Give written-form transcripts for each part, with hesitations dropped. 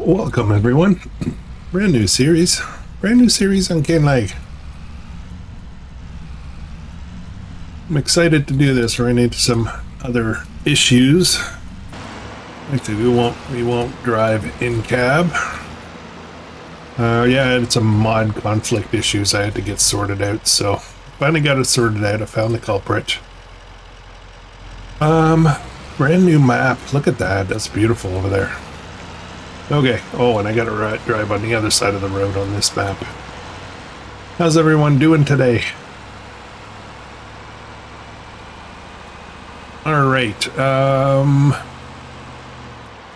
Welcome everyone. Brand new series on Kinlaig. I'm excited to do this. Run into some other issues. Actually, we won't drive in cab. Yeah, I had some mod conflict issues I had to get sorted out, so finally got it sorted out. I found the culprit. Brand new map. Look at that. That's beautiful over there. Okay. Oh, and I gotta drive on the other side of the road on this map. How's everyone doing today? All right.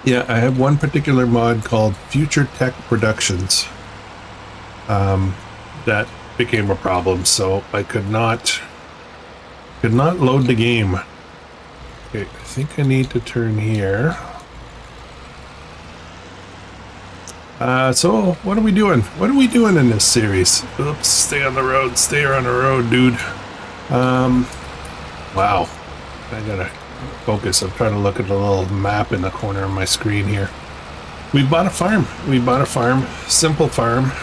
Yeah, I have one particular mod called Future Tech Productions. That became a problem, so I could not load the game. Okay, I think I need to turn here. So what are we doing? What are we doing in this series? Oops, stay on the road, dude. Wow. I gotta focus. I'm trying to look at the little map in the corner of my screen here. We bought a farm. Simple farm.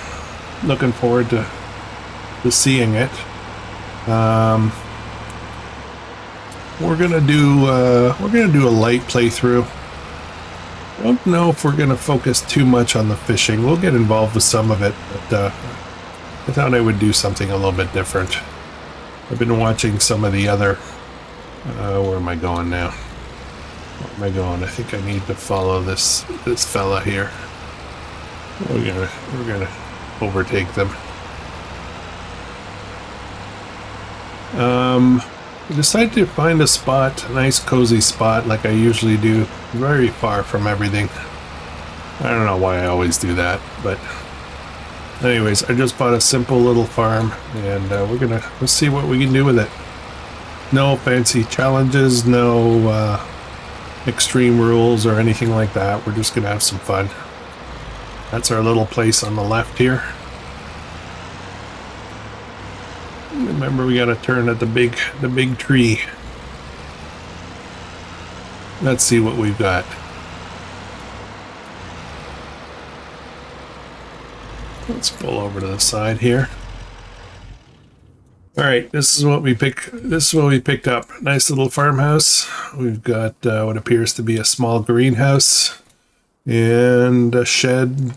Looking forward to seeing it. We're gonna do a light playthrough. I don't know if we're going to focus too much on the fishing. We'll get involved with some of it, but I thought I would do something a little bit different. I've been watching some of the other... where am I going now? Where am I going? I think I need to follow this fella here. We're gonna overtake them. I decided to find a spot, a nice cozy spot like I usually do, very far from everything. I don't know why I always do that, but anyways, I just bought a simple little farm, and let's see what we can do with it. No fancy challenges, no extreme rules or anything like that. We're just gonna have some fun. That's our little place on the left here. Remember, we gotta turn at the big tree. Let's see what we've got. Let's pull over to the side here. All right, this is what we picked up. Nice little farmhouse. We've got what appears to be a small greenhouse and a shed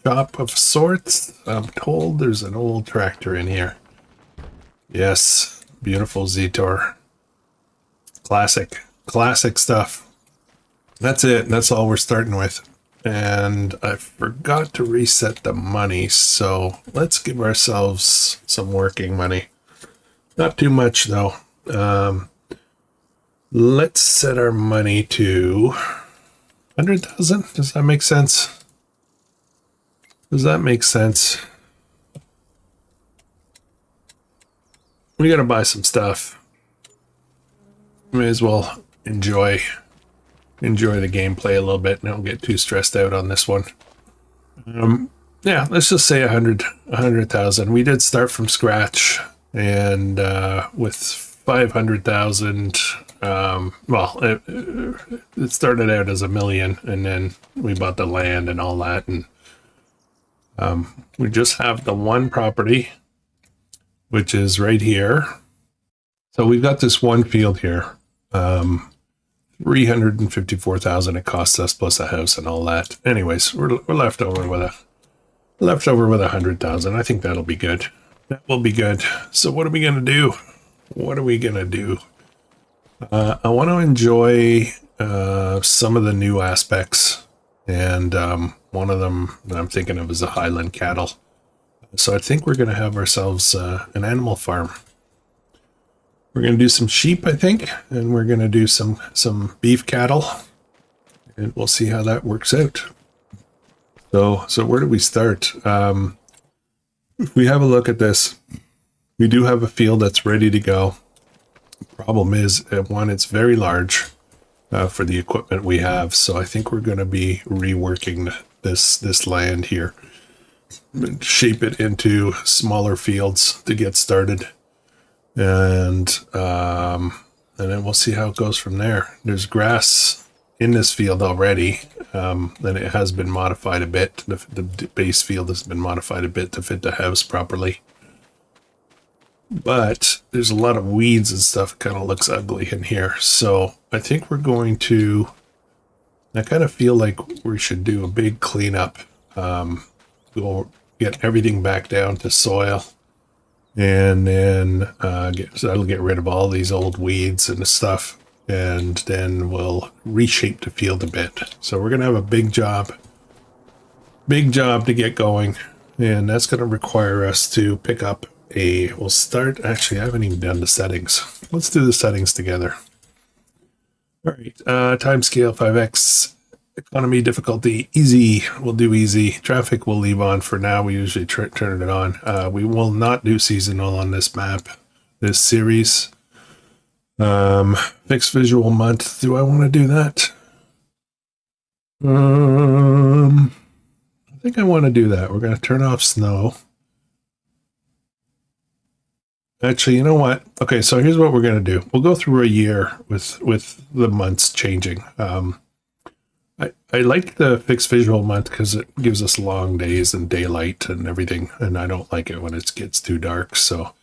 shop of sorts. I'm told there's an old tractor in here. Yes, beautiful Zetor. Classic stuff. That's it. That's all we're starting with. And I forgot to reset the money, so let's give ourselves some working money. Not too much, though. Let's set our money to 100,000. Does that make sense? We gotta buy some stuff. May as well enjoy the gameplay a little bit and don't get too stressed out on this one. Yeah, let's just say 100,000. We did start from scratch, and with 500,000, well, it started out as $1 million, and then we bought the land and all that, and we just have the one property, which is right here. So we've got this one field here. 354,000 it costs us, plus a house and all that. Anyways, we're left over with 100,000. I think that'll be good. That will be good. So what are we gonna do? I want to enjoy some of the new aspects, and one of them that I'm thinking of is the Highland cattle. So I think we're going to have ourselves an animal farm. We're going to do some sheep, I think, and we're going to do some beef cattle, and we'll see how that works out. So where do we start? If we have a look at this, we do have a field that's ready to go. The problem is, one, it's very large for the equipment we have, so I think we're going to be reworking this land here. Shape it into smaller fields to get started, and then we'll see how it goes from there. There's grass in this field already. Then it has been modified a bit. The base field has been modified a bit to fit the house properly. But there's a lot of weeds and stuff. It kind of looks ugly in here. So I think we're going to, I kind of feel like we should do a big cleanup. We'll get everything back down to soil. And then so that'll get rid of all these old weeds and stuff. And then we'll reshape the field a bit. So we're going to have a big job to get going. And that's going to require us to pick up we'll start, actually I haven't even done the settings. Let's do the settings together. All right, time scale 5x, economy difficulty easy. We'll do easy. Traffic we'll leave on for now. We usually turn it on. We will not do seasonal on this map, this series. Fixed visual month. Do I want to do that? I think I want to do that. We're going to turn off snow. Actually, you know what? Okay, so here's what we're going to do. We'll go through a year with the months changing. I like the fixed visual month because it gives us long days and daylight and everything, and I don't like it when it gets too dark. So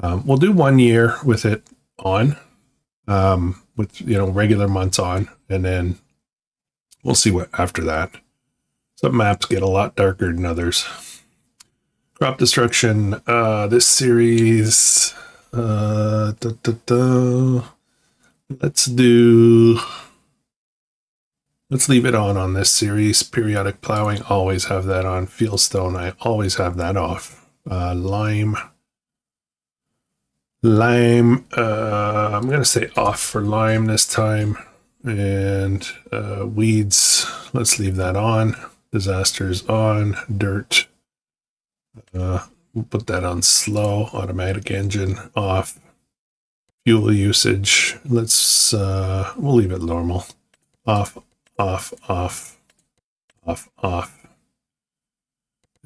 we'll do 1 year with it on, with regular months on, and then we'll see what after that. Some maps get a lot darker than others. Crop destruction, this series, let's leave it on this series. Periodic plowing, always have that on. Fieldstone, I always have that off. Lime, I'm going to say off for lime this time. And weeds, let's leave that on. Disasters on. Dirt, we'll put that on slow. Automatic engine off. Fuel usage, let's we'll leave it normal. Off.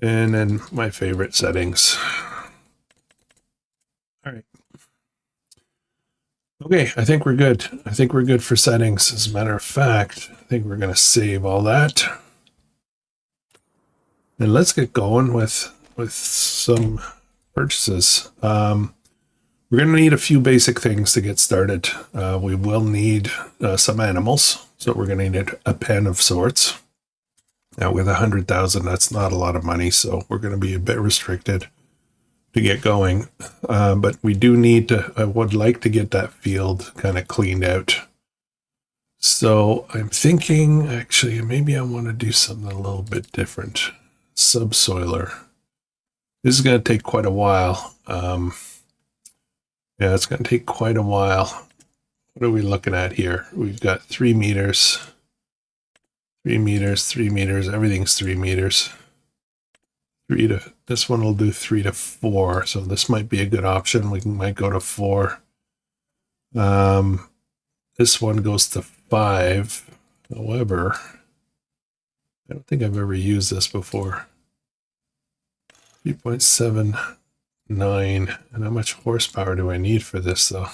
And then my favorite settings. All right. Okay, I think we're good. I think we're good for settings. As a matter of fact, I think we're going to save all that. And let's get going with some purchases. We're going to need a few basic things to get started. We will need some animals, so we're going to need a pen of sorts. Now, with 100,000, that's not a lot of money, so we're going to be a bit restricted to get going. But we do need to. I would like to get that field kind of cleaned out. So I'm thinking, actually, maybe I want to do something a little bit different. Subsoiler. This is going to take quite a while. Yeah, it's going to take quite a while. What are we looking at here? We've got 3 meters, 3 meters, 3 meters. Everything's 3 meters. This one will do 3 to 4. So this might be a good option. We might go to 4. This one goes to 5. However, I don't think I've ever used this before. 3.79. And how much horsepower do I need for this, though?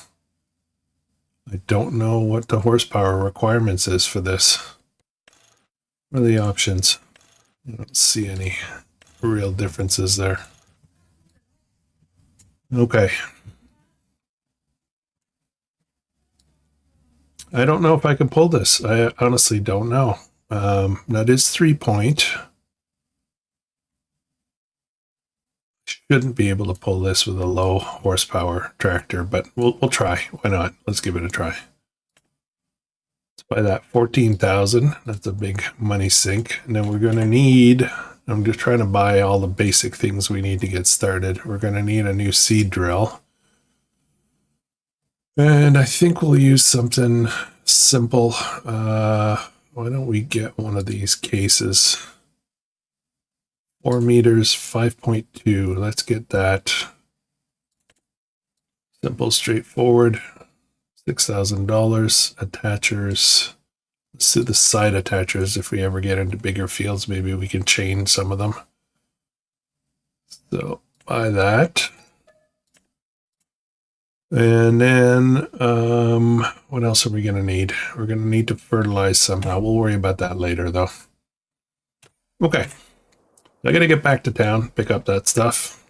I don't know what the horsepower requirements is for this. What are the options? I don't see any real differences there. Okay. I don't know if I can pull this. I honestly don't know. That is 3-point. Shouldn't be able to pull this with a low horsepower tractor, but we'll try. Why not? Let's give it a try. Let's buy that 14,000. That's a big money sink. And then we're going to need, I'm just trying to buy all the basic things we need to get started. We're going to need a new seed drill. And I think we'll use something simple. Why don't we get one of these cases? 4 meters, 5.2. Let's get that. Simple, straightforward. $6,000. Attachers. Let's do the side attachers. If we ever get into bigger fields, maybe we can chain some of them. So buy that. And then, what else are we going to need? We're going to need to fertilize somehow. We'll worry about that later, though. Okay. I got to get back to town, pick up that stuff.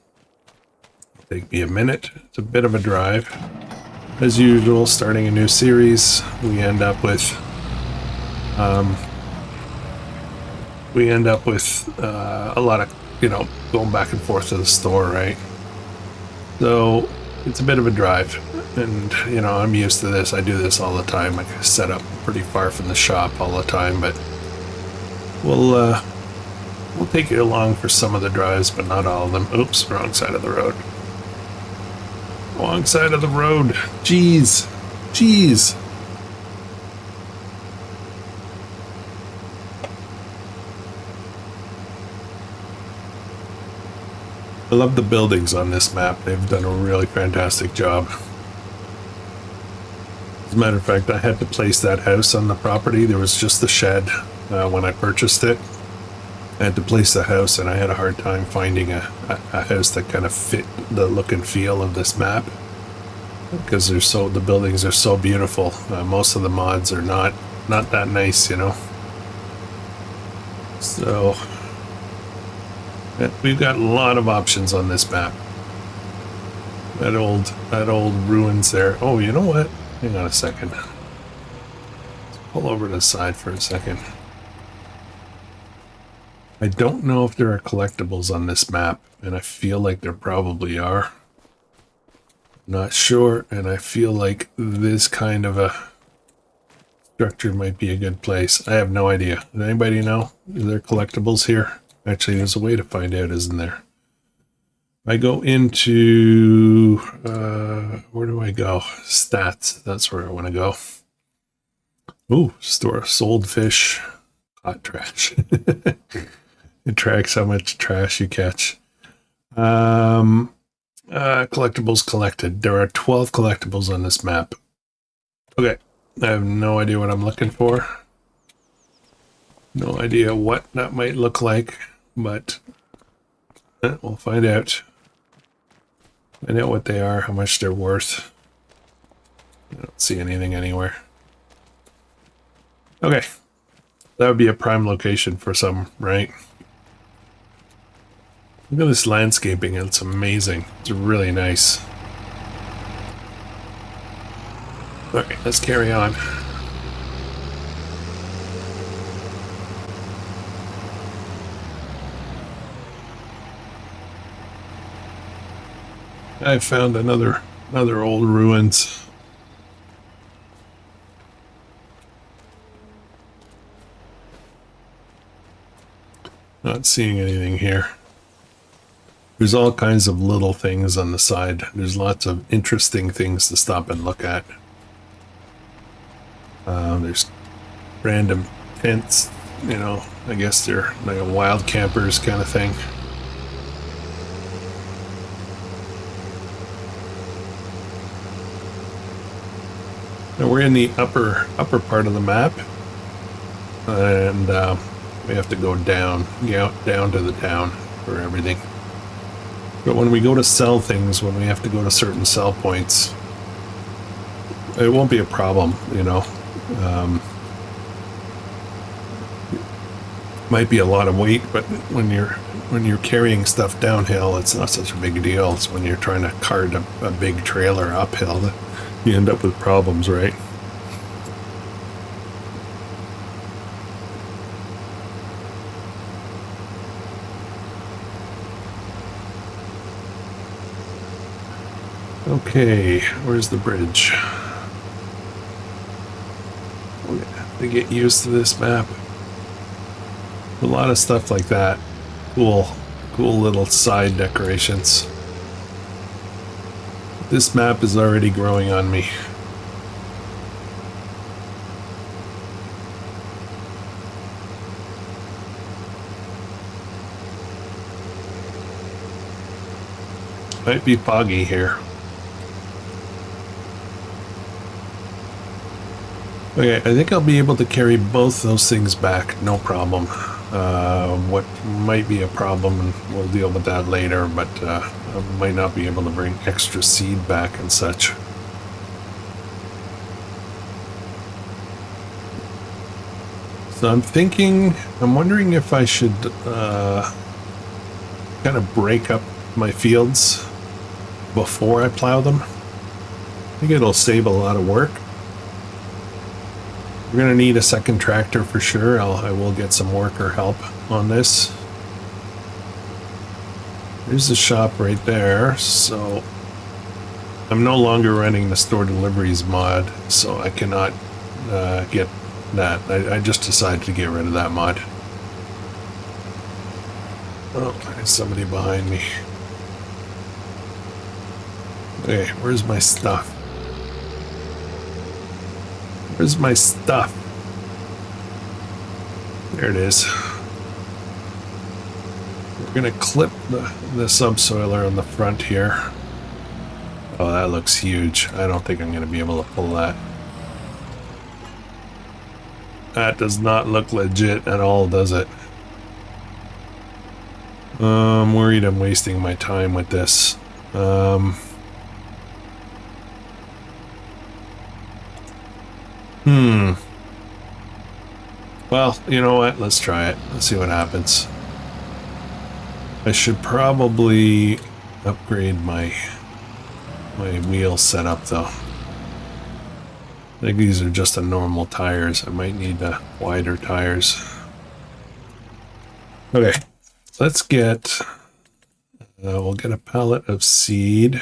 Take me a minute. It's a bit of a drive. As usual, starting a new series, we end up with a lot of, going back and forth to the store, right? So it's a bit of a drive, and I'm used to this. I do this all the time. I set up pretty far from the shop all the time, but we'll take you along for some of the drives, but not all of them. Oops, wrong side of the road. Wrong side of the road. Jeez. I love the buildings on this map. They've done a really fantastic job. As a matter of fact, I had to place that house on the property. There was just the shed when I purchased it. I had to place the house, and I had a hard time finding a house that kind of fit the look and feel of this map, because the buildings are so beautiful. Most of the mods are not that nice, So we've got a lot of options on this map. That old ruins there. Oh, you know what? Hang on a second. Let's pull over to the side for a second. I don't know if there are collectibles on this map, and I feel like there probably are. Not sure, and I feel like this kind of a structure might be a good place. I have no idea. Does anybody know? Is there collectibles here? Actually, there's a way to find out, isn't there? I go into, where do I go? Stats. That's where I want to go. Ooh, store sold fish, hot trash. It tracks how much trash you catch. Collectibles collected. There are 12 collectibles on this map. Okay, I have no idea what I'm looking for. No idea what that might look like, but we'll find out. Find out what they are, how much they're worth. I don't see anything anywhere. Okay, that would be a prime location for some, right? Look at this landscaping, it's amazing. It's really nice. Alright, let's carry on. I found another old ruins. Not seeing anything here. There's all kinds of little things on the side. There's lots of interesting things to stop and look at. There's random tents, I guess they're like a wild campers kind of thing. Now we're in the upper part of the map, and we have to go down to the town for everything. But when we go to sell things, when we have to go to certain sell points, it won't be a problem, might be a lot of weight, but when you're carrying stuff downhill, it's not such a big deal. It's when you're trying to cart a big trailer uphill that you end up with problems, right? Okay, where's the bridge? We're gonna have to get used to this map. A lot of stuff like that. Cool little side decorations. This map is already growing on me. Might be foggy here. Okay, I think I'll be able to carry both those things back, no problem. What might be a problem, and we'll deal with that later, but I might not be able to bring extra seed back and such. So I'm wondering if I should kind of break up my fields before I plow them. I think it'll save a lot of work. We're gonna need a second tractor for sure. I will get some worker help on this. There's the shop right there, so I'm no longer running the store deliveries mod, so I cannot get that. I just decided to get rid of that mod. Oh, there's somebody behind me. Okay, where's my stuff? Where's my stuff? There it is. We're gonna clip the subsoiler on the front here. Oh, that looks huge. I don't think I'm gonna be able to pull that. That does not look legit at all, does it? I'm worried I'm wasting my time with this. Well, you know what? Let's try it. Let's see what happens. I should probably upgrade my wheel setup though. I think these are just the normal tires. I might need wider tires. Okay, let's get, we'll get a pallet of seed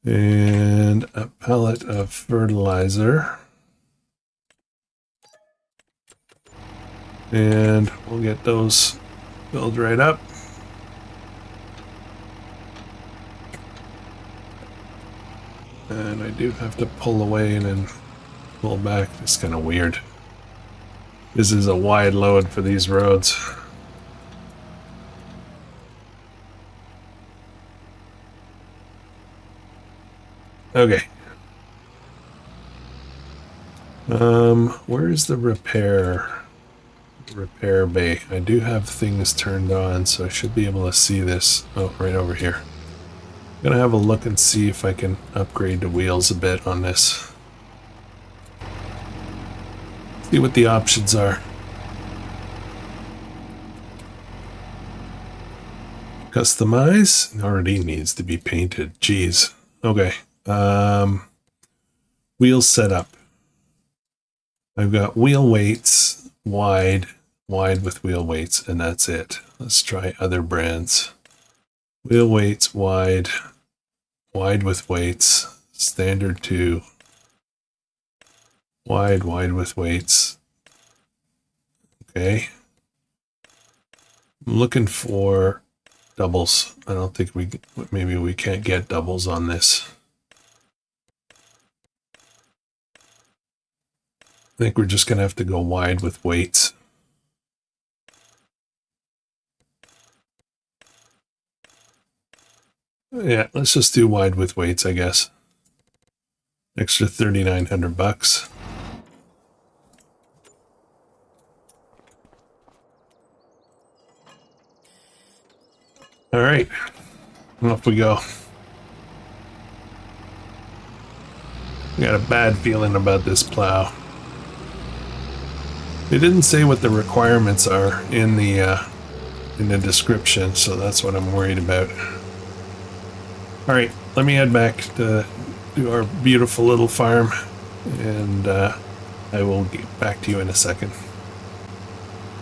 and a pallet of fertilizer. And we'll get those filled right up. And I do have to pull away and then pull back. It's kind of weird. This is a wide load for these roads. Okay. Where's the repair bay? I do have things turned on, so I should be able to see this. Oh, right over here. I'm gonna have a look and see if I can upgrade the wheels a bit on this. See what the options are. Customize already needs to be painted. Jeez. Okay. Wheel setup. I've got wheel weights, wide with wheel weights, and that's it. Let's try other brands. Wheel weights, wide with weights, standard 2, wide with weights. Okay. I'm looking for doubles. I don't think maybe we can't get doubles on this. I think we're just gonna have to go wide with weights. Yeah, let's just do wide with weights, I guess. Extra 3,900 bucks. All right, off we go. I got a bad feeling about this plow. They didn't say what the requirements are in the description, so that's what I'm worried about. All right, let me head back to do our beautiful little farm, and I will get back to you in a second.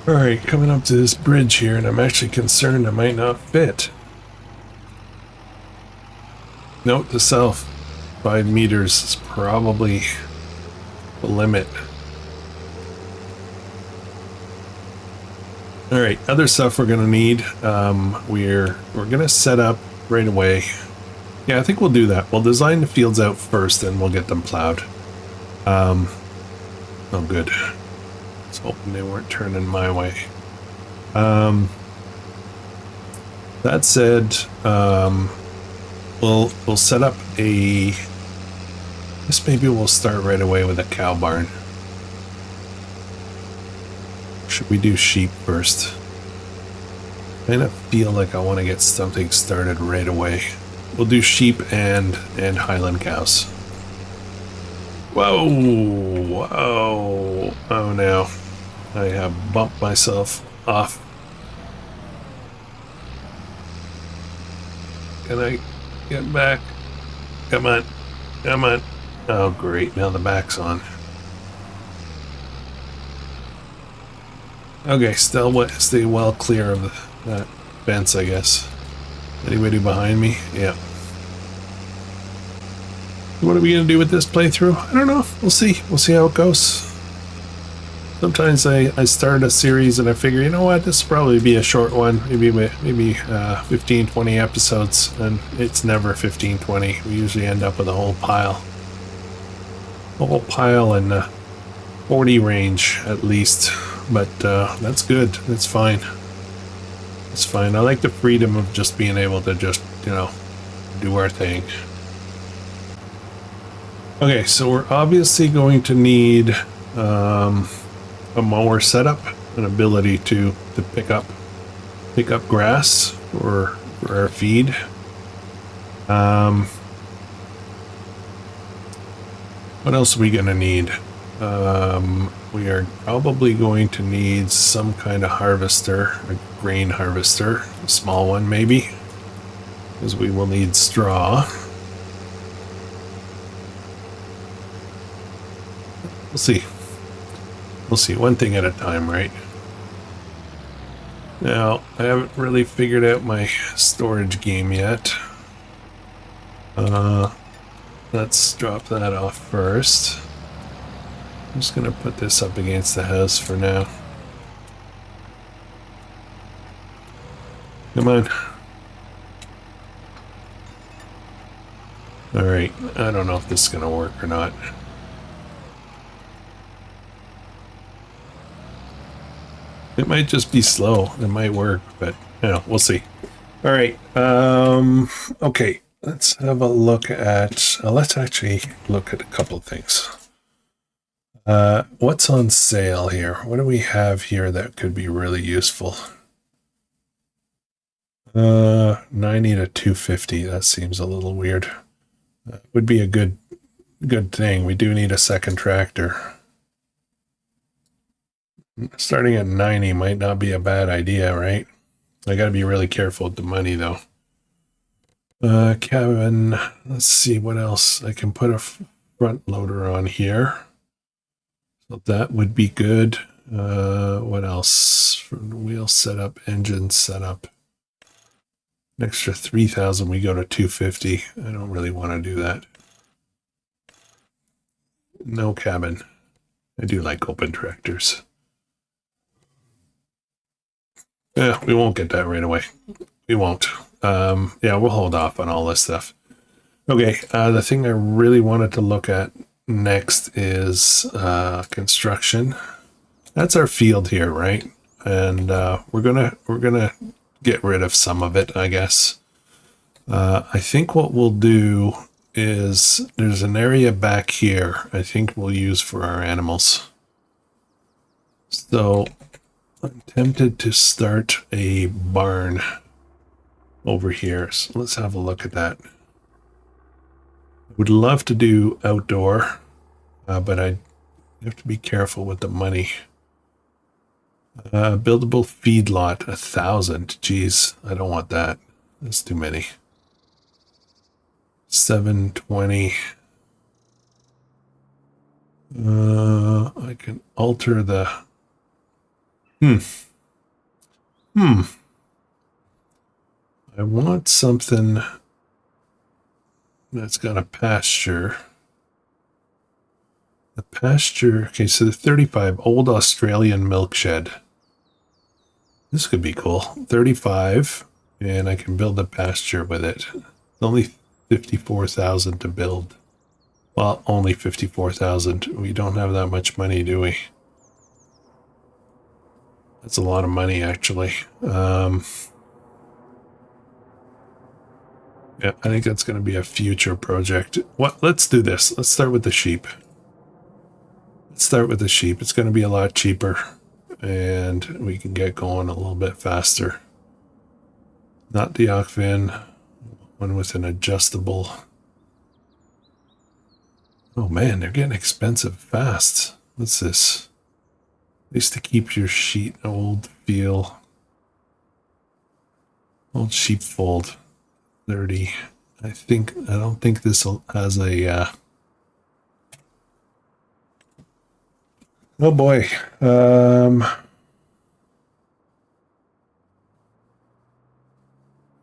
All right, coming up to this bridge here, and I'm actually concerned I might not fit. Note to self, 5 meters is probably the limit. All right, other stuff we're gonna need. We're gonna set up right away. Yeah, I think we'll do that. We'll design the fields out first, and we'll get them plowed. Oh, good. I was hoping they weren't turning my way. That said, we'll set up a. I guess maybe we'll start right away with a cow barn. Should we do sheep first? I kind of feel like I want to get something started right away. We'll do sheep and Highland cows. Whoa! Whoa! Oh no. I have bumped myself off. Can I get back? Come on. Come on. Oh, great. Now the back's on. Okay, still stay well clear of that fence, I guess. Anybody behind me? Yeah. What are we going to do with this playthrough? I don't know. We'll see. We'll see how it goes. Sometimes I start a series and I figure, you know what, this will probably be a short one, maybe 15, 20 episodes, and it's never 15, 20. We usually end up with a whole pile. A whole pile in the 40 range at least, but that's good. That's fine. It's fine. I like the freedom of just being able to just, you know, do our thing. Okay, so we're obviously going to need a mower setup, an ability to pick up grass for our feed. What else are we gonna need? We are probably going to need some kind of harvester, a grain harvester, a small one maybe, because we will need straw. We'll see. We'll see, one thing at a time, right? Now, I haven't really figured out my storage game yet. Let's drop that off first. I'm just gonna put this up against the house for now. Come on. Alright, I don't know if this is gonna work or not. It might just be slow. It might work, but you know, we'll see. All right. Okay. Let's have a look at. Let's actually look at a couple of things. What's on sale here? What do we have here that could be really useful? 90 to 250. That seems a little weird. Would be a good thing. We do need a second tractor. Starting at 90 might not be a bad idea, right? I gotta be really careful with the money, though. Cabin, let's see what else. I can put a front loader on here. So that would be good. What else? Wheel setup, engine setup. An extra 3,000, we go to 250. I don't really want to do that. No cabin. I do like open tractors. Yeah, we won't get that right away. We won't. Yeah, we'll hold off on all this stuff. Okay, the thing I really wanted to look at next is construction. That's our field here, right? And we're gonna get rid of some of it, I guess. I think what we'll do is there's an area back here I think we'll use for our animals. So I'm tempted to start a barn over here. So let's have a look at that. I would love to do outdoor, but I have to be careful with the money. Buildable feedlot, 1,000. Geez, I don't want that. That's too many. 720. I can alter the I want something that's got a pasture. The pasture, okay, so the 35, old Australian milk shed. This could be cool. 35, and I can build a pasture with it. It's only 54,000 to build. Well, only 54,000. We don't have that much money, do we? That's a lot of money, actually. Yeah, I think that's going to be a future project. Let's do this. Let's start with the sheep. Let's start with the sheep. It's going to be a lot cheaper, and we can get going a little bit faster. Not the Ocvin, one with an adjustable Oh man, they're getting expensive fast. What's this? At least to keep your sheet old feel. Old sheepfold. 30. I don't think this has a oh boy.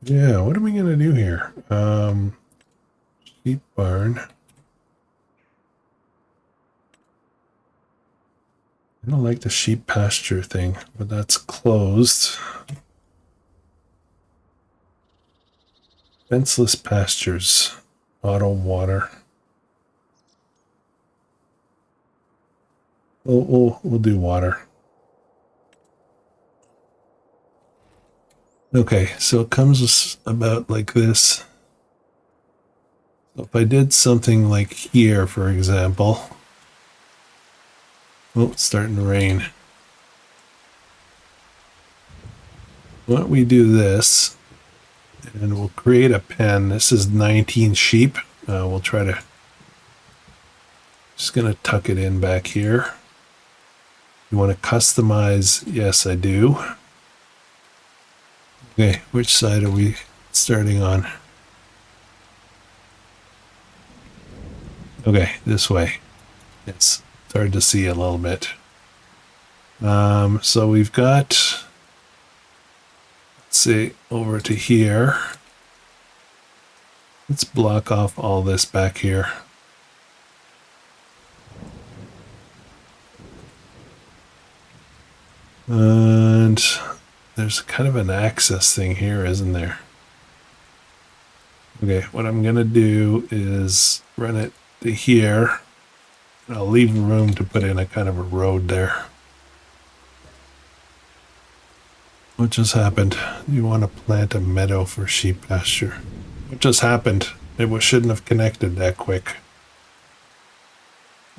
Yeah, what are we gonna do here? Sheep barn. I don't like the sheep pasture thing, but that's closed. Fenceless pastures. Auto water. We'll do water. Okay, so it comes about like this. So if I did something like here, for example. Oh, it's starting to rain. Why don't we do this? And we'll create a pen. This is 19 sheep. We'll try to... Just going to tuck it in back here. You want to customize? Yes, I do. Okay, which side are we starting on? Okay, this way. It's hard to see a little bit. So we've got... Let's see, over to here. Let's block off all this back here. And there's kind of an access thing here, isn't there? Okay, what I'm gonna do is run it to here. I'll leave room to put in a kind of a road there. What just happened? You want to plant a meadow for sheep pasture. What just happened? It shouldn't have connected that quick.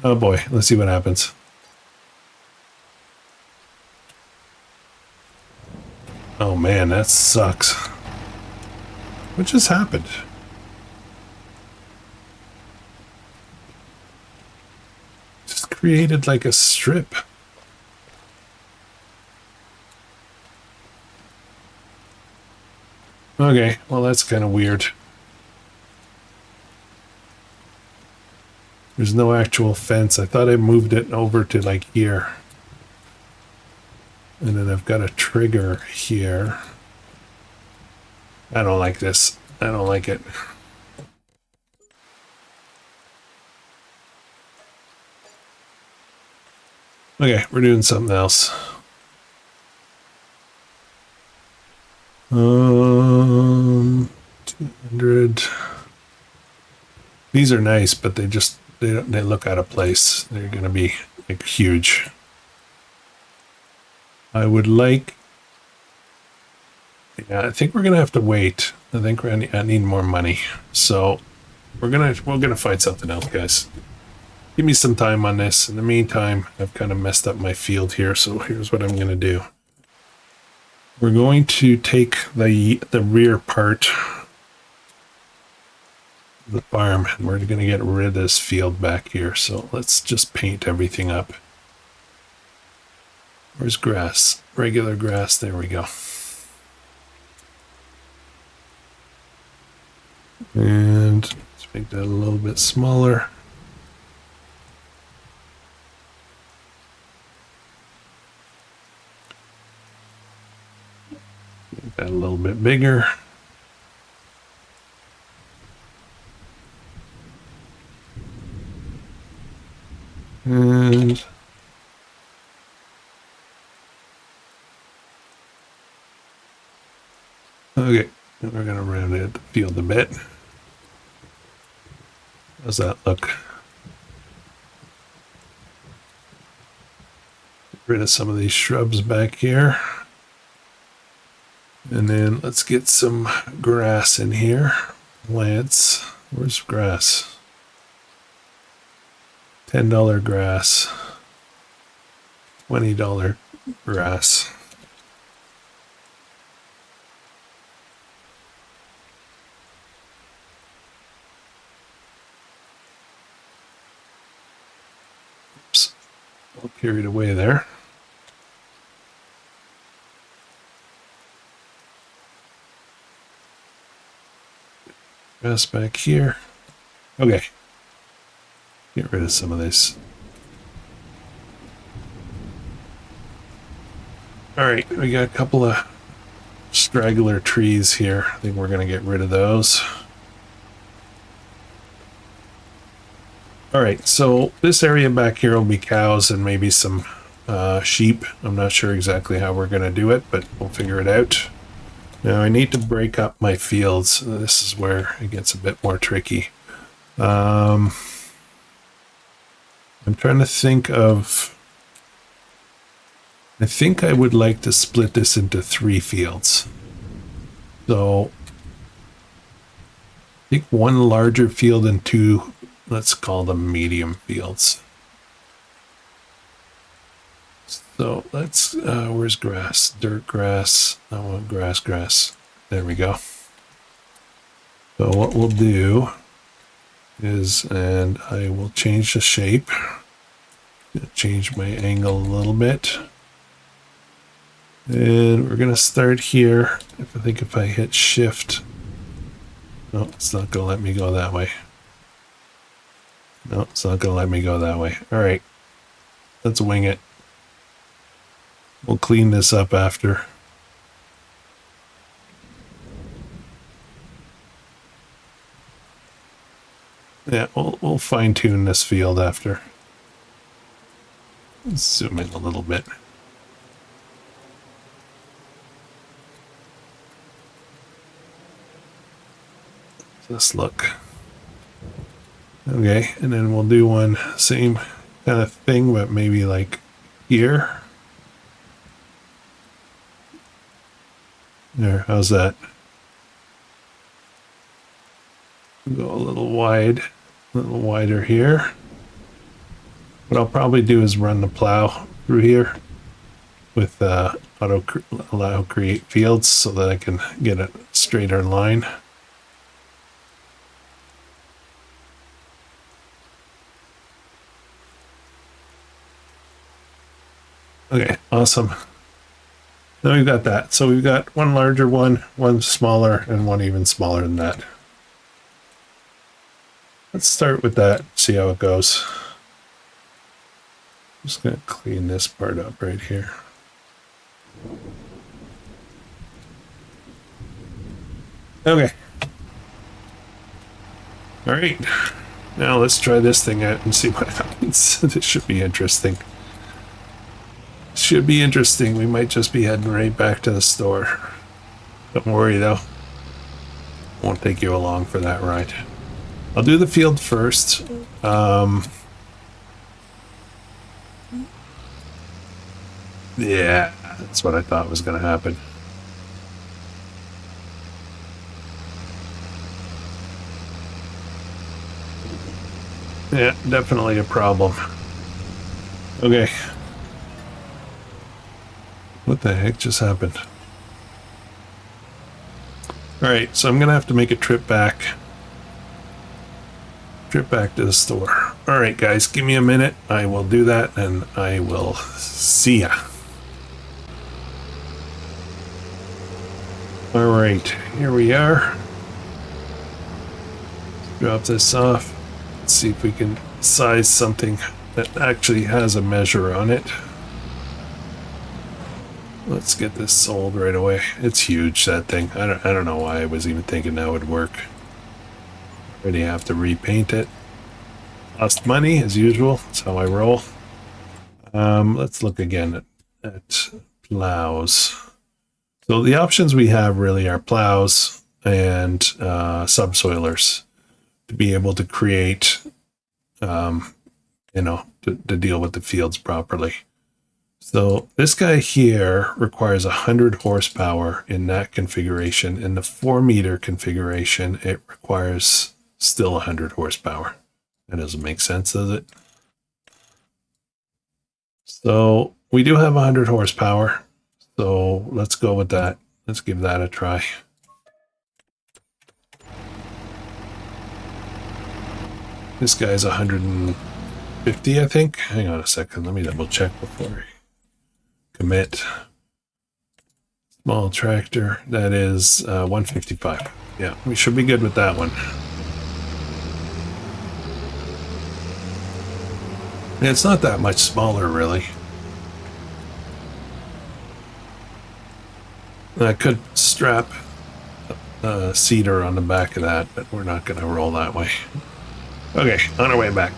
Oh boy, let's see what happens. Oh man, that sucks. What just happened? Just created like a strip. Okay, well that's kind of weird. There's no actual fence. I thought I moved it over to like here. And then I've got a trigger here. I don't like this. I don't like it. Okay, we're doing something else. 200. These are nice, but they look out of place. They're gonna be like huge. I would like. Yeah, I think we're gonna have to wait. I think I need more money. So we're gonna find something else, guys. Give me some time on this. In the meantime, I've kind of messed up my field here, so here's what I'm gonna do. We're going to take the rear part of the farm, and we're going to get rid of this field back here. So let's just paint everything up. Where's grass? Regular grass. There we go. And let's make that a little bit smaller. Make that a little bit bigger. And okay, and we're gonna round it the field a bit. How's that look? Get rid of some of these shrubs back here. And then let's get some grass in here. Plants. Where's grass? $10 grass. $20 grass. all carried away there. Grass back here. Okay. Get rid of some of this. Alright, we got a couple of straggler trees here. I think we're going to get rid of those. Alright, so this area back here will be cows and maybe some sheep. I'm not sure exactly how we're going to do it, but we'll figure it out. Now I need to break up my fields. This is where it gets a bit more tricky. I'm trying to think of... I think I would like to split this into 3 fields. So I think 1 larger field and 2, let's call them medium fields. So let's, where's grass? Dirt grass. I want grass. There we go. So what we'll do is, and I will change the shape. Change my angle a little bit. And we're going to start here. I think if I hit shift, no, it's not going to let me go that way. No, it's not going to let me go that way. All right, let's wing it. We'll clean this up after. Yeah, we'll fine tune this field after. Let's zoom in a little bit. This look. Okay, and then we'll do one same kind of thing, but maybe like here. There, how's that? Go a little wider here. What I'll probably do is run the plow through here with allow create fields so that I can get a straighter line. Okay, awesome. Now we've got that. So we've got 1 larger one, 1 smaller, and 1 even smaller than that. Let's start with that, see how it goes. I'm just going to clean this part up right here. Okay. All right. Now let's try this thing out and see what happens. This should be interesting. Should be interesting. We might just be heading right back to the store. Don't worry though. Won't take you along for that ride. I'll do the field first. Yeah, that's what I thought was going to happen. Yeah, definitely a problem. Okay. What the heck just happened? Alright, so I'm going to have to make a trip back. Trip back to the store. Alright guys, give me a minute. I will do that and I will see ya. Alright, here we are. Drop this off. Let's see if we can size something that actually has a measure on it. Let's get this sold right away. It's huge, that thing. I don't know why I was even thinking that would work. Already have to repaint it. Lost money as usual. That's how I roll. Let's look again at plows. So the options we have really are plows and subsoilers to be able to create, to deal with the fields properly. So this guy here requires 100 horsepower in that configuration. In the 4-meter configuration, it requires still 100 horsepower. That doesn't make sense, does it? So we do have 100 horsepower. So let's go with that. Let's give that a try. This guy's 100 and 50, I think. Hang on a second. Let me double check before I commit. Small tractor. That is 155. Yeah, we should be good with that one. And it's not that much smaller, really. I could strap a cedar on the back of that, but we're not going to roll that way. Okay, on our way back.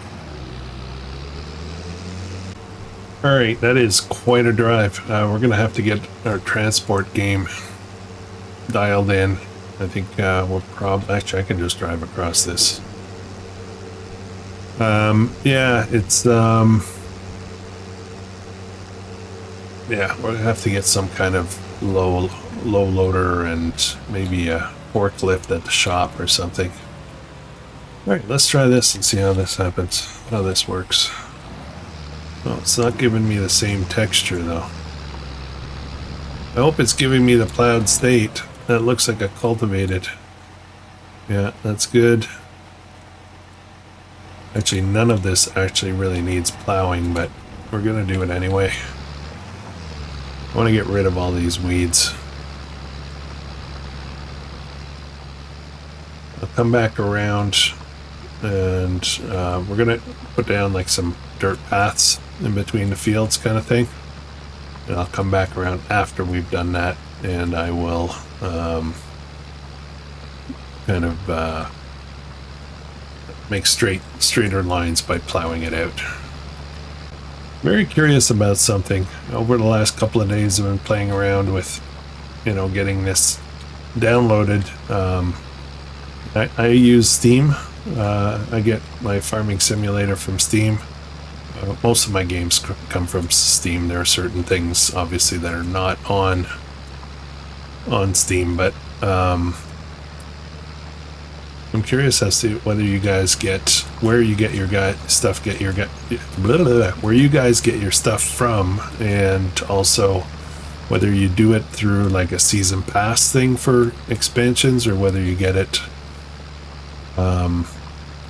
All right, that is quite a drive. We're going to have to get our transport game dialed in. I think we'll probably... Actually, I can just drive across this. Yeah, it's... yeah, we're going to have to get some kind of low loader and maybe a forklift at the shop or something. All right, let's try this and see how this happens, how this works. Oh, it's not giving me the same texture though. I hope it's giving me the plowed state. That looks like a cultivated. Yeah, that's good. Actually, none of this actually really needs plowing, but we're gonna do it anyway. I want to get rid of all these weeds. I'll come back around and we're gonna put down like some dirt paths in between the fields kind of thing, and I'll come back around after we've done that, and I will kind of make straighter lines by plowing it out. Very curious about something. Over the last couple of days I've been playing around with, you know, getting this downloaded. I use Steam. I get my farming simulator from Steam. Most of my games come from Steam. There are certain things, obviously, that are not on Steam, but I'm curious as to whether you guys get where you get your stuff from, and also whether you do it through like a season pass thing for expansions, or whether you get it,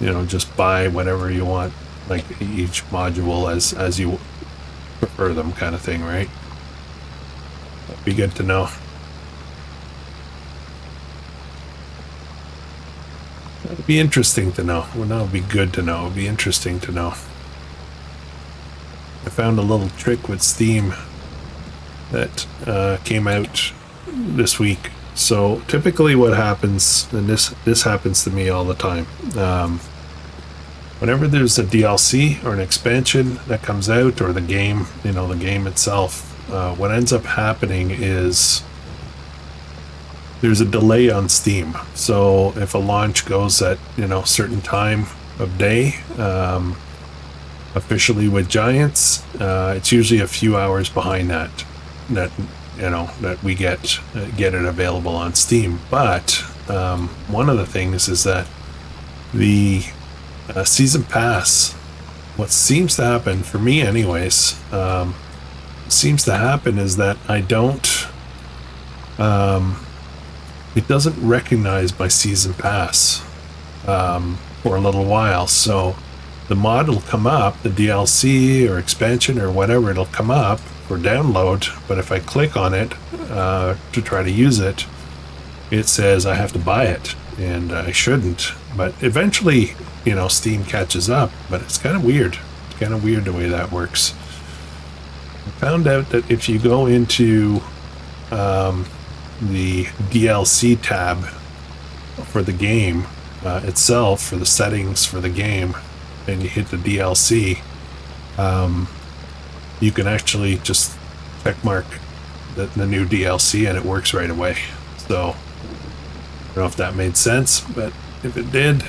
you know, just buy whatever you want, like each module as you prefer them, kind of thing, right? That'd be good to know. That'd be interesting to know. Well, that would be good to know. It'd be interesting to know. I found a little trick with Steam that came out this week. So typically what happens, and this happens to me all the time, whenever there's a DLC or an expansion that comes out, or the game, you know, the game itself, what ends up happening is there's a delay on Steam. So if a launch goes at, you know, certain time of day, officially with Giants, it's usually a few hours behind that you know, that we get it available on Steam. But one of the things is that the season pass, what seems to happen for me anyways, seems to happen is that I don't, it doesn't recognize my season pass for a little while. So the mod will come up, the DLC or expansion or whatever, it'll come up for download, but if I click on it to try to use it, it says I have to buy it, and I shouldn't. But eventually, you know, Steam catches up, but it's kind of weird. It's kind of weird the way that works. I found out that if you go into the DLC tab for the game itself, for the settings for the game, and you hit the DLC, you can actually just checkmark the new DLC and it works right away. So I don't know if that made sense, but if it did,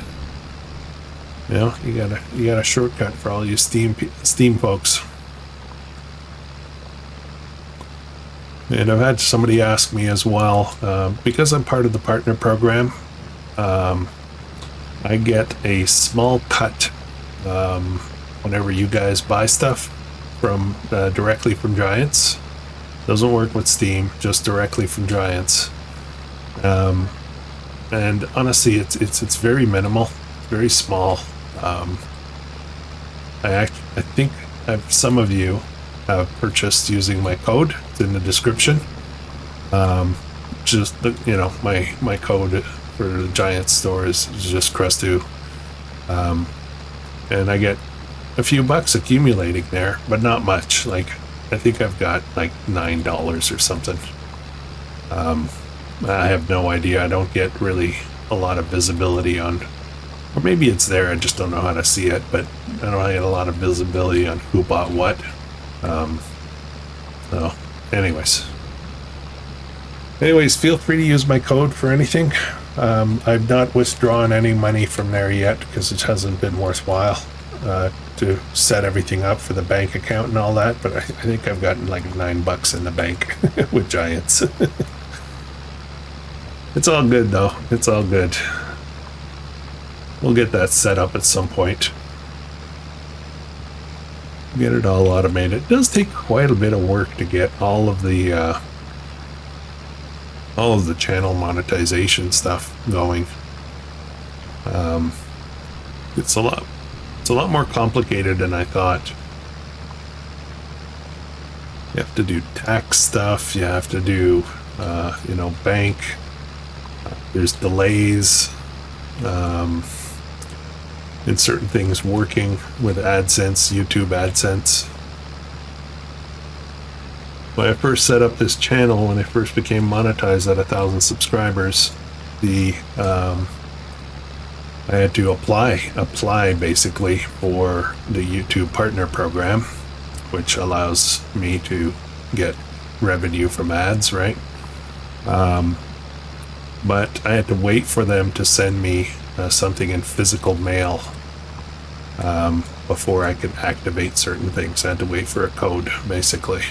you know, you got a shortcut for all you Steam folks. And I've had somebody ask me as well, because I'm part of the partner program, I get a small cut whenever you guys buy stuff from directly from Giants. Doesn't work with Steam, just directly from Giants. And honestly, it's very minimal, very small. I I think some of you have purchased using my code. It's in the description. Just the, my code for the Giant store is just Krustoo. And I get a few bucks accumulating there, but not much. Like, I think I've got like $9 or something. I have no idea. I don't get really a lot of visibility on, or maybe it's there, I just don't know how to see it, but I don't get a lot of visibility on who bought what. So anyways, feel free to use my code for anything. I've not withdrawn any money from there yet because it hasn't been worthwhile to set everything up for the bank account and all that, but I think I've gotten like $9 in the bank with Giants. It's all good though. It's all good. We'll get that set up at some point. Get it all automated. It does take quite a bit of work to get all of the channel monetization stuff going. It's a lot more complicated than I thought. You have to do tax stuff. You have to do bank. There's delays in certain things working with AdSense, YouTube AdSense. When I first set up this channel, when I first became monetized at 1,000 subscribers, I had to apply basically for the YouTube Partner Program, which allows me to get revenue from ads, right? But I had to wait for them to send me something in physical mail before I could activate certain things. I had to wait for a code, basically.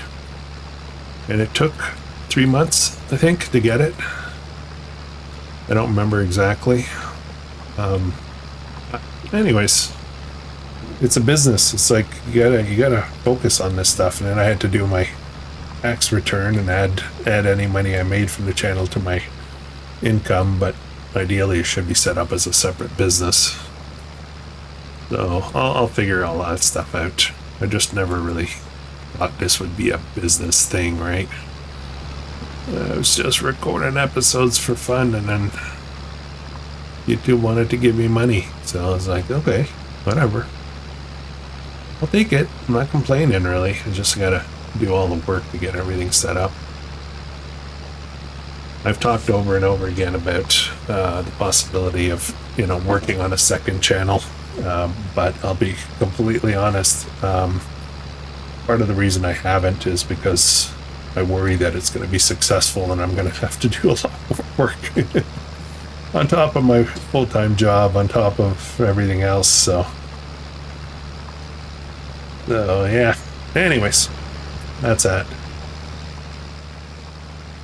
And it took 3 months, I think, to get it. I don't remember exactly. Anyways, it's a business. It's like you gotta focus on this stuff. And then I had to do my tax return and add any money I made from the channel to my income, but ideally it should be set up as a separate business. So I'll figure all that stuff out. I just never really thought this would be a business thing, right? I was just recording episodes for fun, and then YouTube wanted to give me money, so I was like, okay, whatever, I'll take it. I'm not complaining, really. I just gotta do all the work to get everything set up. I've talked over and over again about the possibility of, working on a second channel, but I'll be completely honest. Part of the reason I haven't is because I worry that it's going to be successful and I'm going to have to do a lot more work on top of my full-time job, on top of everything else. So yeah. Anyways, that's that.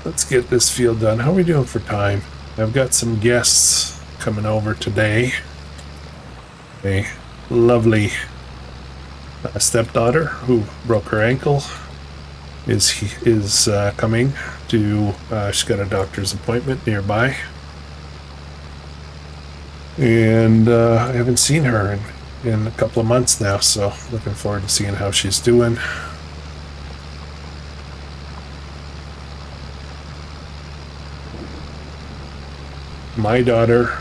Let's get this field done. How are we doing for time? I've got some guests coming over today. A lovely stepdaughter who broke her ankle is coming to. She's got a doctor's appointment nearby, and I haven't seen her in a couple of months now. So looking forward to seeing how she's doing. My daughter,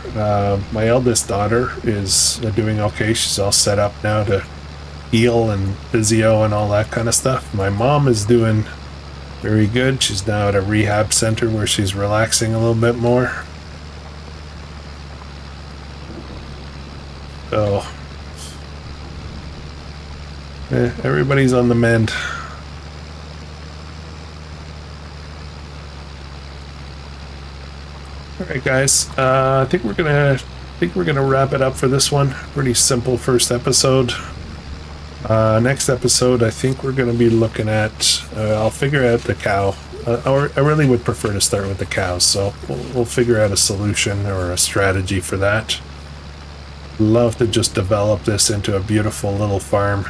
my eldest daughter, is doing okay. She's all set up now to heal and physio and all that kind of stuff. My mom is doing very good. She's now at a rehab center where she's relaxing a little bit more. So, everybody's on the mend. All right, guys. I think we're gonna wrap it up for this one. Pretty simple first episode. Next episode, I think we're gonna be looking at. I'll figure out the cow. Or I really would prefer to start with the cows. So we'll figure out a solution or a strategy for that. Love to just develop this into a beautiful little farm.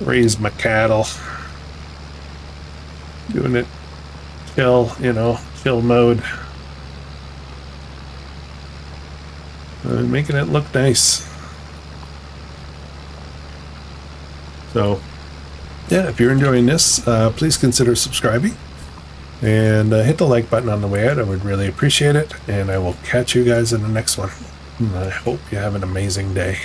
Raise my cattle. Doing it chill mode. Making it look nice. So yeah, if you're enjoying this, please consider subscribing and hit the like button on the way out. I would really appreciate it. And I will catch you guys in the next one. I hope you have an amazing day.